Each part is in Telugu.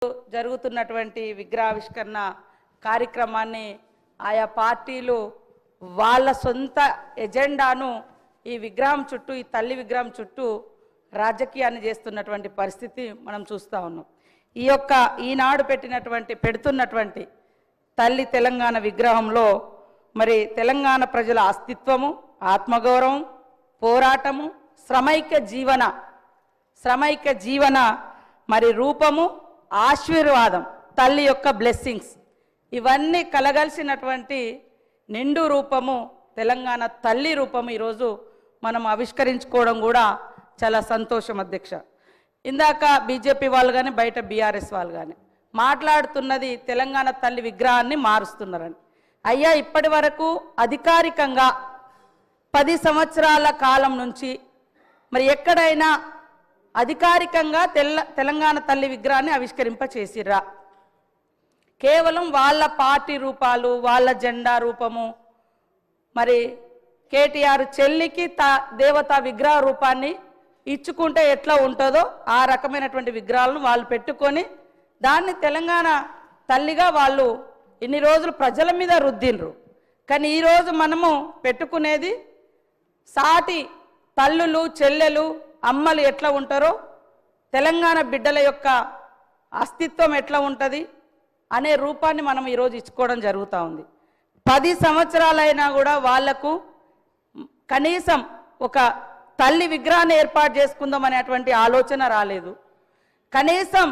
జరుగుతున్నటువంటి విగ్రహావిష్కరణ కార్యక్రమాన్ని ఆయా పార్టీలు వాళ్ళ సొంత ఎజెండాను ఈ విగ్రహం చుట్టూ ఈ తల్లి విగ్రహం చుట్టూ రాజకీయాన్ని చేస్తున్నటువంటి పరిస్థితి మనం చూస్తూ ఉన్నాం. ఈనాడు పెడుతున్నటువంటి తల్లి తెలంగాణ విగ్రహంలో మరి తెలంగాణ ప్రజల అస్తిత్వము, ఆత్మగౌరవం, పోరాటము, శ్రమైక జీవన మరి రూపము, ఆశీర్వాదం, తల్లి యొక్క బ్లెస్సింగ్స్ ఇవన్నీ కలగలిసినటువంటి నిండు రూపము తెలంగాణ తల్లి రూపము ఈరోజు మనం ఆవిష్కరించుకోవడం కూడా చాలా సంతోషం అధ్యక్ష. ఇందాక బీజేపీ వాళ్ళు కానీ బయట బీఆర్ఎస్ వాళ్ళు కానీ మాట్లాడుతున్నది తెలంగాణ తల్లి విగ్రహాన్ని మారుస్తున్నారని. అయ్యా, ఇప్పటి వరకు అధికారికంగా 10 సంవత్సరాల కాలం నుంచి మరి ఎక్కడైనా అధికారికంగా తెలంగాణ తల్లి విగ్రహాన్ని ఆవిష్కరింపచేసిర్రా? కేవలం వాళ్ళ పార్టీ రూపాలు, వాళ్ళ జెండా రూపము, మరి కేటీఆర్ చెల్లికి దేవతా విగ్రహ రూపాన్ని ఇచ్చుకుంటే ఎట్లా ఉంటుందో ఆ రకమైనటువంటి విగ్రహాలను వాళ్ళు పెట్టుకొని దాన్ని తెలంగాణ తల్లిగా వాళ్ళు ఇన్ని రోజులు ప్రజల మీద రుద్దిండ్రు. కానీ ఈరోజు మనము పెట్టుకునేది సాటి తల్లులు, చెల్లెలు, అమ్మలు ఎట్లా ఉంటారో తెలంగాణ బిడ్డల యొక్క అస్తిత్వం ఎట్లా ఉంటుంది అనే రూపాన్ని మనం ఈరోజు ఇచ్చుకోవడం జరుగుతూ ఉంది. 10 సంవత్సరాలైనా కూడా వాళ్లకు కనీసం ఒక తల్లి విగ్రహాన్ని ఏర్పాటు చేసుకుందాం అనేటువంటి ఆలోచన రాలేదు. కనీసం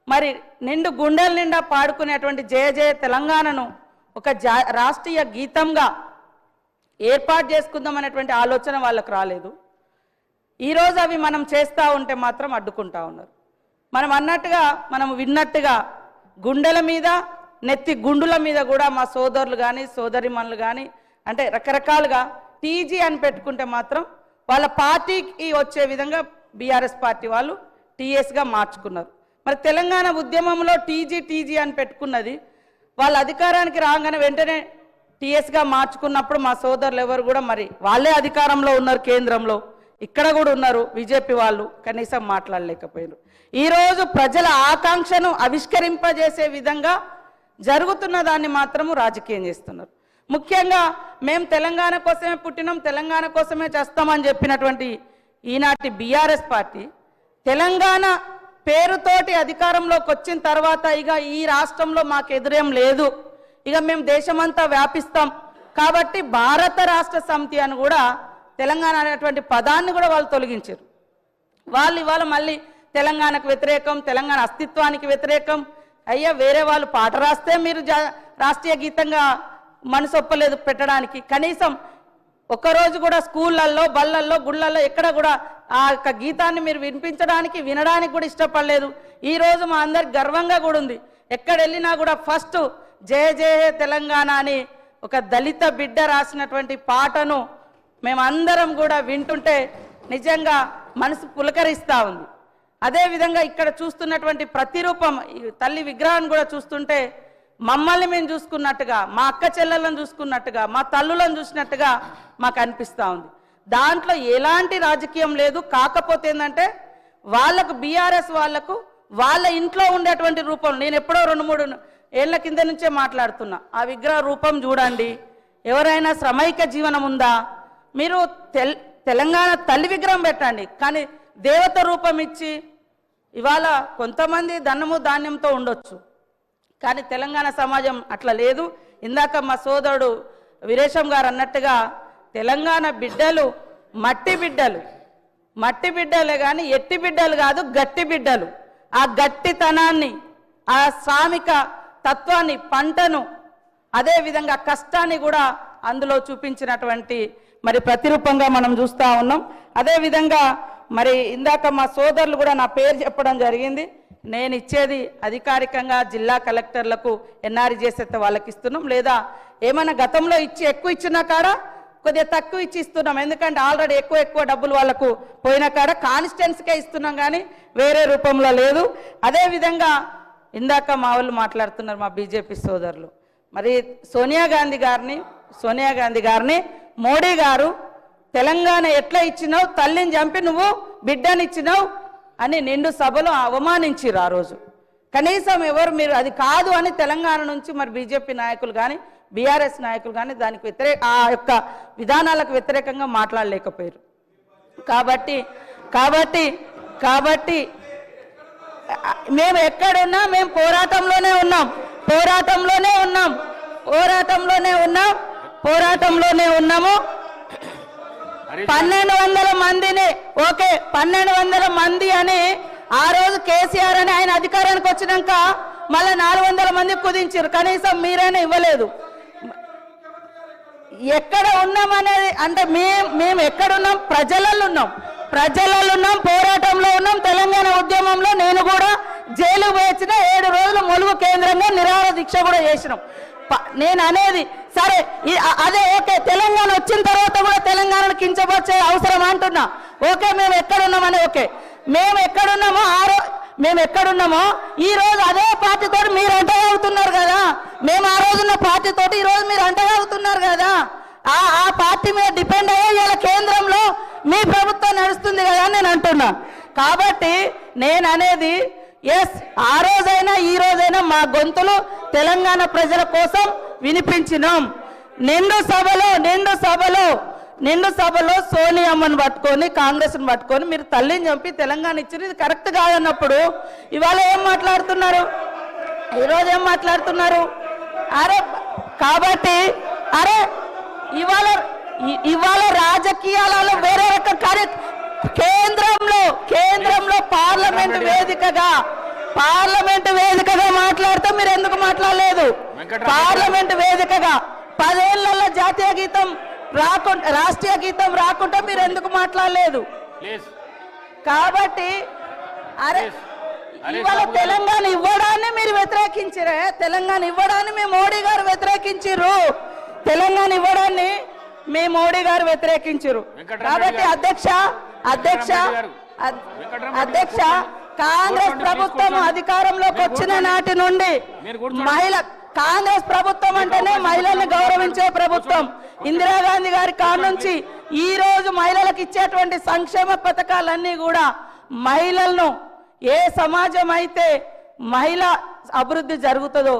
మరి నిండు గుండెల నిండా పాడుకునేటువంటి జయ జయ తెలంగాణను ఒక రాష్ట్రీయ గీతంగా ఏర్పాటు చేసుకుందాం అనేటువంటి ఆలోచన వాళ్ళకు రాలేదు. ఈరోజు అవి మనం చేస్తూ ఉంటే మాత్రం అడ్డుకుంటా ఉన్నారు. మనం అన్నట్టుగా, మనం విన్నట్టుగా గుండెల మీద, నెత్తి గుండుల మీద కూడా మా సోదరులు కానీ సోదరిమణులు కానీ అంటే రకరకాలుగా టీజీ అని పెట్టుకుంటే మాత్రం వాళ్ళ పార్టీకి వచ్చే విధంగా బీఆర్ఎస్ పార్టీ వాళ్ళు టీఎస్గా మార్చుకున్నారు. మరి తెలంగాణ ఉద్యమంలో టీజీ అని పెట్టుకున్నది వాళ్ళ అధికారానికి రాగానే వెంటనే టీఎస్గా మార్చుకున్నప్పుడు మా సోదరులు ఎవరు కూడా మరి వాళ్ళే అధికారంలో ఉన్నారు, కేంద్రంలో ఇక్కడ కూడా ఉన్నారు బీజేపీ వాళ్ళు, కనీసం మాట్లాడలేకపోయారు. ఈరోజు ప్రజల ఆకాంక్షను ఆవిష్కరింపజేసే విధంగా జరుగుతున్న దాన్ని మాత్రము రాజకీయం చేస్తున్నారు. ముఖ్యంగా మేము తెలంగాణ కోసమే పుట్టినాం, తెలంగాణ కోసమే చేస్తామని చెప్పినటువంటి ఈనాటి బీఆర్ఎస్ పార్టీ తెలంగాణ పేరుతోటి అధికారంలోకి వచ్చిన తర్వాత ఇక ఈ రాష్ట్రంలో మాకు ఎదురేం లేదు, ఇక మేము దేశమంతా వ్యాపిస్తాం కాబట్టి భారత రాష్ట్ర సమితి అని కూడా తెలంగాణ అనేటువంటి పదాన్ని కూడా వాళ్ళు తొలగించారు. వాళ్ళు ఇవాళ మళ్ళీ తెలంగాణకు వ్యతిరేకం, తెలంగాణ అస్తిత్వానికి వ్యతిరేకం. అయ్యా, వేరే వాళ్ళు పాట రాస్తే మీరు రాష్ట్రీయ గీతంగా మనసు ఒప్పలేదు పెట్టడానికి. కనీసం ఒక్కరోజు కూడా స్కూళ్ళల్లో, బళ్ళల్లో, గుళ్ళల్లో ఎక్కడ కూడా ఆ యొక్క గీతాన్ని మీరు వినడానికి కూడా ఇష్టపడలేదు. ఈరోజు మా అందరికి గర్వంగా కూడా ఉంది. ఎక్కడ వెళ్ళినా కూడా ఫస్ట్ జయ జయ తెలంగాణ అని ఒక దళిత బిడ్డ రాసినటువంటి పాటను మేమందరం కూడా వింటుంటే నిజంగా మనసు పులకరిస్తూ ఉంది. అదేవిధంగా ఇక్కడ చూస్తున్నటువంటి ప్రతిరూపం తల్లి విగ్రహాన్ని కూడా చూస్తుంటే మమ్మల్ని మేము చూసుకున్నట్టుగా, మా అక్క చెల్లెలను చూసుకున్నట్టుగా, మా తల్లులను చూసినట్టుగా మాకు అనిపిస్తూ ఉంది. దాంట్లో ఎలాంటి రాజకీయం లేదు. కాకపోతే ఏంటంటే వాళ్ళకు బీఆర్ఎస్ వాళ్ళకు వాళ్ళ ఇంట్లో ఉండేటువంటి రూపం, నేను ఎప్పుడో 2-3 ఏళ్ల కింద నుంచే మాట్లాడుతున్నా, ఆ విగ్రహ రూపం చూడండి. ఎవరైనా శ్రమైక జీవనం ఉందా? మీరు తెలంగాణ తల్లి విగ్రహం పెట్టండి, కానీ దేవత రూపం ఇచ్చి ఇవాళ కొంతమంది ధనము ధాన్యంతో ఉండొచ్చు, కానీ తెలంగాణ సమాజం అట్లా లేదు. ఇందాక మా సోదరుడు వీరేశం గారు అన్నట్టుగా తెలంగాణ బిడ్డలు మట్టి బిడ్డలే కానీ ఎట్టి బిడ్డలు కాదు, గట్టి బిడ్డలు. ఆ గట్టితనాన్ని, ఆ శ్రామిక తత్వాన్ని, పంటను, అదేవిధంగా కష్టాన్ని కూడా అందులో చూపించినటువంటి మరి ప్రతిరూపంగా మనం చూస్తూ ఉన్నాం. అదేవిధంగా మరి ఇందాక మా సోదరులు కూడా నా పేరు చెప్పడం జరిగింది. నేను ఇచ్చేది అధికారికంగా జిల్లా కలెక్టర్లకు ఎన్ఆర్ఈ చేసేస్తే వాళ్ళకి ఇస్తున్నాం, లేదా ఏమైనా గతంలో ఎక్కువ ఇచ్చిన కాడ కొద్దిగా తక్కువ ఇచ్చి ఇస్తున్నాం. ఎందుకంటే ఆల్రెడీ ఎక్కువ డబ్బులు వాళ్ళకు పోయిన కాడ కాన్స్టిట్యున్సీకే ఇస్తున్నాం, కానీ వేరే రూపంలో లేదు. అదేవిధంగా ఇందాక మా వాళ్ళు మాట్లాడుతున్నారు మా బీజేపీ సోదరులు, మరి సోనియా గాంధీ గారిని మోడీ గారు తెలంగాణ ఎట్లా ఇచ్చినావు, తల్లిని చంపి నువ్వు బిడ్డనిచ్చినావు అని నిండు సభలో అవమానించిరు. ఆ రోజు కనీసం ఎవరు మీరు అది కాదు అని తెలంగాణ నుంచి మరి బీజేపీ నాయకులు కానీ బీఆర్ఎస్ నాయకులు కానీ దానికి ఆ యొక్క విధానాలకు వ్యతిరేకంగా మాట్లాడలేకపోయారు. కాబట్టి కాబట్టి కాబట్టి మేము ఎక్కడున్నా మేము పోరాటంలోనే ఉన్నాం 1200 మందిని 1200 మంది అని ఆ రోజు కేసీఆర్ అని ఆయన అధికారానికి వచ్చినాక మళ్ళీ 400 మంది కుదించారు. కనీసం మీరైనా ఇవ్వలేదు. ఎక్కడ ఉన్నామనేది అంటే మేము ఎక్కడున్నాం? ప్రజలలో ఉన్నాం, పోరాటంలో ఉన్నాం. తెలంగాణ ఉద్యమంలో నేను కూడా జైలు వేసిన 7 రోజులు ములుగు కేంద్రంగా నిరాహార దీక్ష కూడా చేసినాం. నేను అనేది సరే అదే ఓకే, తెలంగాణ వచ్చిన తర్వాత కూడా తెలంగాణను కించపరిచే అవసరం అంటున్నా. ఓకే, మేము ఎక్కడున్నామని ఓకే, మేము ఎక్కడున్నామో ఈ రోజు అదే పార్టీతో మీరు అంటగలుగుతున్నారు కదా. మేము ఆ రోజున్న పార్టీతో ఈ రోజు మీరు అంటగలుగుతున్నారు కదా. ఆ పార్టీ మీద డిపెండ్ అయ్యే ఇలా కేంద్రంలో మీ ప్రభుత్వం నడుస్తుంది కదా అని నేను అంటున్నా. కాబట్టి నేను అనేది ఎస్, ఆ రోజైనా ఈ రోజైనా మా గొంతులు తెలంగాణ ప్రజల కోసం వినిపించినాం. నిండు సభలో సోనియమ్మను పట్టుకొని కాంగ్రెస్ను పట్టుకొని మీరు తల్లిని చంపి తెలంగాణ ఇచ్చింది ఇది కరెక్ట్ కాదన్నప్పుడు ఇవాళ ఏం మాట్లాడుతున్నారు? ఈరోజు ఏం మాట్లాడుతున్నారు? కాబట్టి ఇవాళ రాజకీయాలలో వేరే రకం కేంద్రంలో పార్లమెంట్ వేదికగా మాట్లాడితే మీరు ఎందుకు మాట్లాడలేదు? పార్లమెంట్ వేదికగా 10 ఏళ్లలో జాతీయ గీతం రాకుండా రాష్ట్రీయ గీతం రాకుండా మీరు ఎందుకు మాట్లాడలేదు? కాబట్టి ఇవాళ తెలంగాణ ఇవ్వడాన్ని మీరు వ్యతిరేకించారే. తెలంగాణ ఇవ్వడాన్ని మీ మోడీ గారు వ్యతిరేకించారు. తెలంగాణ ఇవ్వడాన్ని మీ మోడీ గారు వ్యతిరేకించారు. కాబట్టి అధ్యక్ష కాంగ్రెస్ ప్రభుత్వం అధికారంలోకి వచ్చిన నాటి నుండి కాంగ్రెస్ ప్రభుత్వం అంటేనే మహిళల్ని గౌరవించే ప్రభుత్వం. ఇందిరాగాంధీ గారి కాడ నుంచి ఈ రోజు మహిళలకు ఇచ్చేటువంటి సంక్షేమ పథకాలన్నీ కూడా మహిళలను ఏ సమాజం అయితే మహిళ అభివృద్ధి జరుగుతుందో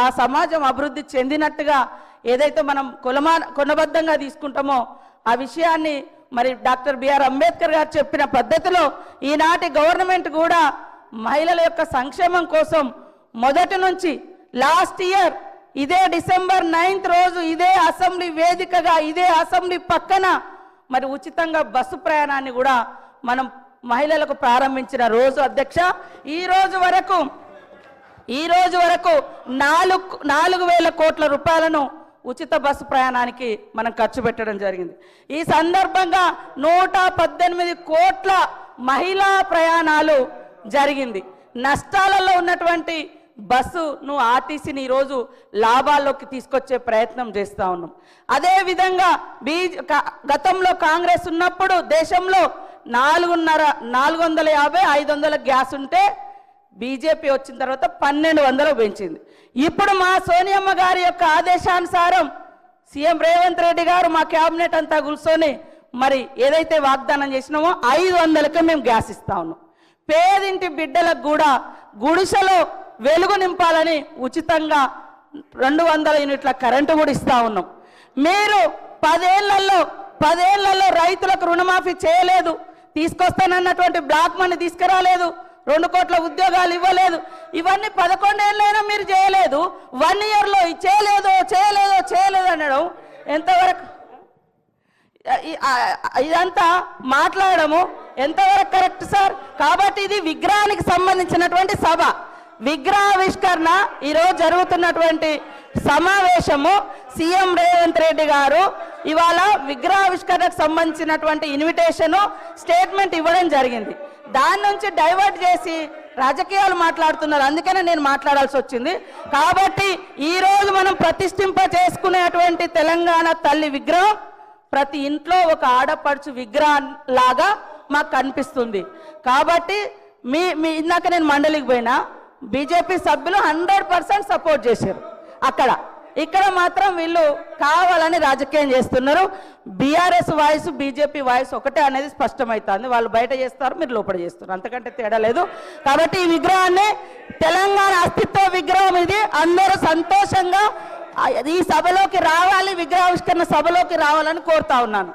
ఆ సమాజం అభివృద్ధి చెందినట్టుగా ఏదైతే మనం కొనబద్ధంగా తీసుకుంటామో ఆ విషయాన్ని మరి డాక్టర్ బిఆర్ అంబేద్కర్ గారు చెప్పిన పద్ధతిలో ఈనాటి గవర్నమెంట్ కూడా మహిళల యొక్క సంక్షేమం కోసం మొదటి నుంచి లాస్ట్ ఇయర్ ఇదే డిసెంబర్ 9th రోజు ఇదే అసెంబ్లీ వేదికగా ఇదే అసెంబ్లీ పక్కన మరి ఉచితంగా బస్సు ప్రయాణాన్ని కూడా మనం మహిళలకు ప్రారంభించిన రోజు అధ్యక్ష. ఈ రోజు వరకు 4,000 కోట్ల రూపాయలను ఉచిత బస్సు ప్రయాణానికి మనం ఖర్చు పెట్టడం జరిగింది. ఈ సందర్భంగా 118 కోట్ల మహిళా ప్రయాణాలు జరిగింది. నష్టాలలో ఉన్నటువంటి బస్సును ఆర్టీసీని ఈరోజు లాభాల్లోకి తీసుకొచ్చే ప్రయత్నం చేస్తూ ఉన్నాం. అదేవిధంగా గతంలో కాంగ్రెస్ ఉన్నప్పుడు దేశంలో 450-500 గ్యాస్ ఉంటే బీజేపీ వచ్చిన తర్వాత 1200 పెంచింది. ఇప్పుడు మా సోనియమ్మ గారి యొక్క ఆదేశానుసారం సీఎం రేవంత్ రెడ్డి గారు మా క్యాబినెట్ అంతా కూర్చొని మరి ఏదైతే వాగ్దానం చేసినామో 500కే మేము గ్యాస్ ఇస్తా ఉన్నాం. పేదింటి బిడ్డలకు కూడా గుడిసెలో వెలుగు నింపాలని ఉచితంగా 200 యూనిట్ల కరెంటు కూడా ఇస్తా ఉన్నాం. మీరు 10 ఏళ్లలో రైతులకు రుణమాఫీ చేయలేదు, తీసుకొస్తానన్నటువంటి బ్లాక్ మనీ తీసుకురాలేదు, 2 కోట్ల ఉద్యోగాలు ఇవ్వలేదు. ఇవన్నీ 11 ఏళ్ళైనా మీరు చేయలేదు. 1 ఇయర్లో చేయలేదు అనడం ఎంతవరకు? ఇదంతా మాట్లాడము ఎంతవరకు కరెక్ట్ సార్? కాబట్టి ఇది విగ్రహానికి సంబంధించినటువంటి సభ, విగ్రహావిష్కరణ ఈరోజు జరుగుతున్నటువంటి సమావేశము. సీఎం రేవంత్ రెడ్డి గారు ఇవాళ విగ్రహావిష్కరణకు సంబంధించినటువంటి ఇన్విటేషను స్టేట్మెంట్ ఇవ్వడం జరిగింది. దాని నుంచి డైవర్ట్ చేసి రాజకీయాలు మాట్లాడుతున్నారు. అందుకనే నేను మాట్లాడాల్సి వచ్చింది. కాబట్టి ఈరోజు మనం ప్రతిష్ఠింప చేసుకునేటువంటి తెలంగాణ తల్లి విగ్రహం ప్రతి ఇంట్లో ఒక ఆడపడుచు విగ్రహం లాగా మాకు కనిపిస్తుంది. కాబట్టి మీ ఇందాక నేను మండలికి పోయినా బీజేపీ సభ్యులు 100% సపోర్ట్ చేశారు. అక్కడ ఇక్కడ మాత్రం వీళ్ళు కావాలని రాజకీయం చేస్తున్నారు. బీఆర్ఎస్ వాయిస్ బీజేపీ వాయిస్ ఒకటే అనేది స్పష్టమవుతుంది. వాళ్ళు బయట చేస్తారు, మీరు లోపల చేస్తారు, అంతకంటే తేడా లేదు. కాబట్టి ఈ విగ్రహాన్ని తెలంగాణ అస్తిత్వ విగ్రహం ఇది. అందరూ సంతోషంగా ఈ సభలోకి రావాలి, విగ్రహావిష్కరణ సభలోకి రావాలని కోరుతా ఉన్నాను.